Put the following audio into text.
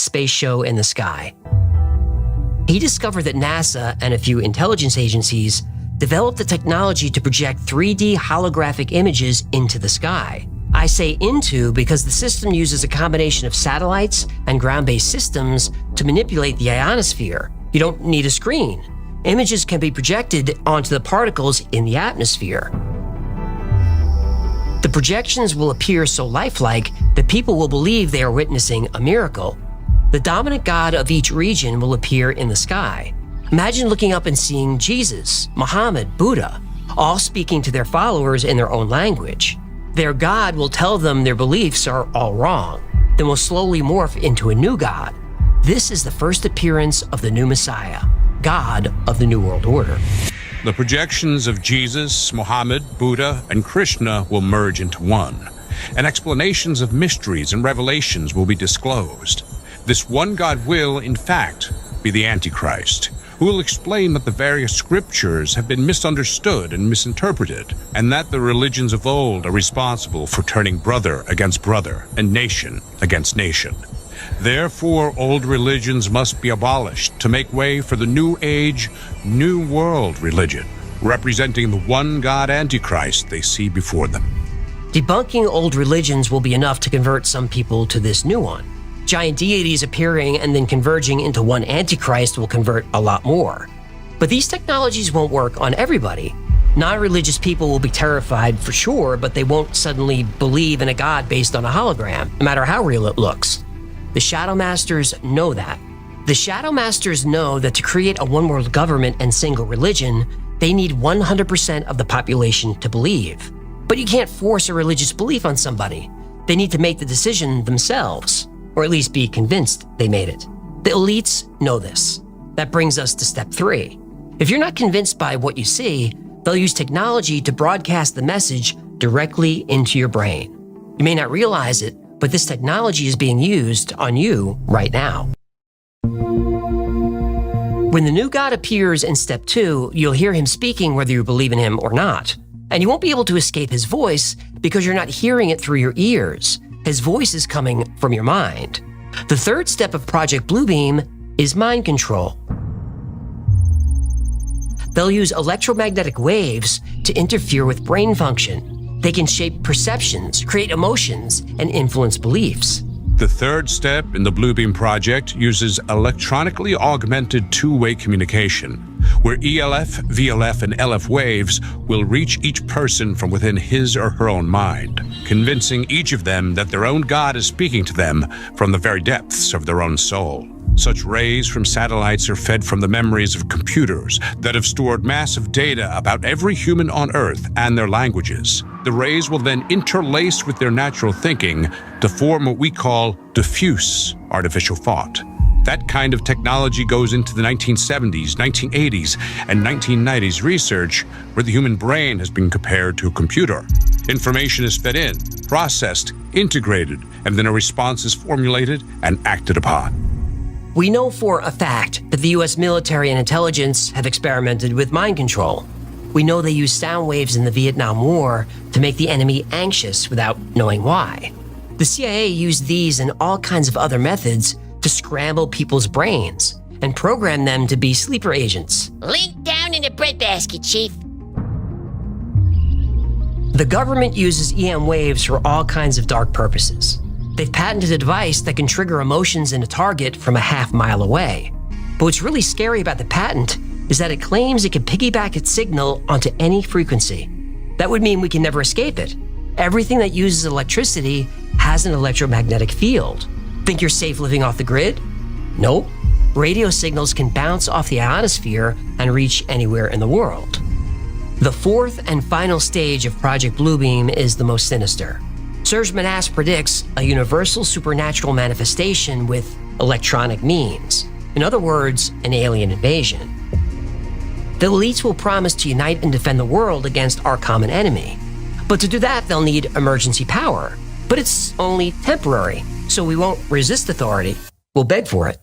space show in the sky. He discovered that NASA and a few intelligence agencies developed the technology to project 3D holographic images into the sky. I say into because the system uses a combination of satellites and ground-based systems to manipulate the ionosphere. You don't need a screen. Images can be projected onto the particles in the atmosphere. The projections will appear so lifelike that people will believe they are witnessing a miracle. The dominant god of each region will appear in the sky. Imagine looking up and seeing Jesus, Muhammad, Buddha, all speaking to their followers in their own language. Their god will tell them their beliefs are all wrong, then will slowly morph into a new god. This is the first appearance of the new Messiah, God of the New World Order. The projections of Jesus, Muhammad, Buddha, and Krishna will merge into one, and explanations of mysteries and revelations will be disclosed. This one God will, in fact, be the Antichrist, who will explain that the various scriptures have been misunderstood and misinterpreted, and that the religions of old are responsible for turning brother against brother and nation against nation. Therefore, old religions must be abolished to make way for the new age, new world religion, representing the one God Antichrist they see before them. Debunking old religions will be enough to convert some people to this new one. Giant deities appearing and then converging into one Antichrist will convert a lot more. But these technologies won't work on everybody. Non-religious people will be terrified for sure, but they won't suddenly believe in a god based on a hologram, no matter how real it looks. The Shadow Masters know that. The Shadow Masters know that to create a one-world government and single religion, they need 100% of the population to believe. But you can't force a religious belief on somebody. They need to make the decision themselves, or at least be convinced they made it. The elites know this. That brings us to step 3. If you're not convinced by what you see, they'll use technology to broadcast the message directly into your brain. You may not realize it, but this technology is being used on you right now. When the new God appears in step 2, you'll hear him speaking whether you believe in him or not. And you won't be able to escape his voice because you're not hearing it through your ears. His voice is coming from your mind. The third step of Project Bluebeam is mind control. They'll use electromagnetic waves to interfere with brain function. They can shape perceptions, create emotions, and influence beliefs. The third step in the Bluebeam project uses electronically augmented two-way communication, where ELF, VLF, and LF waves will reach each person from within his or her own mind, convincing each of them that their own God is speaking to them from the very depths of their own soul. Such rays from satellites are fed from the memories of computers that have stored massive data about every human on Earth and their languages. The rays will then interlace with their natural thinking to form what we call diffuse artificial thought. That kind of technology goes into the 1970s, 1980s, and 1990s research where the human brain has been compared to a computer. Information is fed in, processed, integrated, and then a response is formulated and acted upon. We know for a fact that the US military and intelligence have experimented with mind control. We know they used sound waves in the Vietnam War to make the enemy anxious without knowing why. The CIA used these and all kinds of other methods to scramble people's brains and program them to be sleeper agents. Link down in the breadbasket, Chief. The government uses EM waves for all kinds of dark purposes. They've patented a device that can trigger emotions in a target from a half-mile away. But what's really scary about the patent is that it claims it can piggyback its signal onto any frequency. That would mean we can never escape it. Everything that uses electricity has an electromagnetic field. Think you're safe living off the grid? Nope. Radio signals can bounce off the ionosphere and reach anywhere in the world. The fourth and final stage of Project Bluebeam is the most sinister. Serge Menas predicts a universal supernatural manifestation with electronic means. In other words, an alien invasion. The elites will promise to unite and defend the world against our common enemy. But to do that, they'll need emergency power. But it's only temporary, so we won't resist authority. We'll beg for it.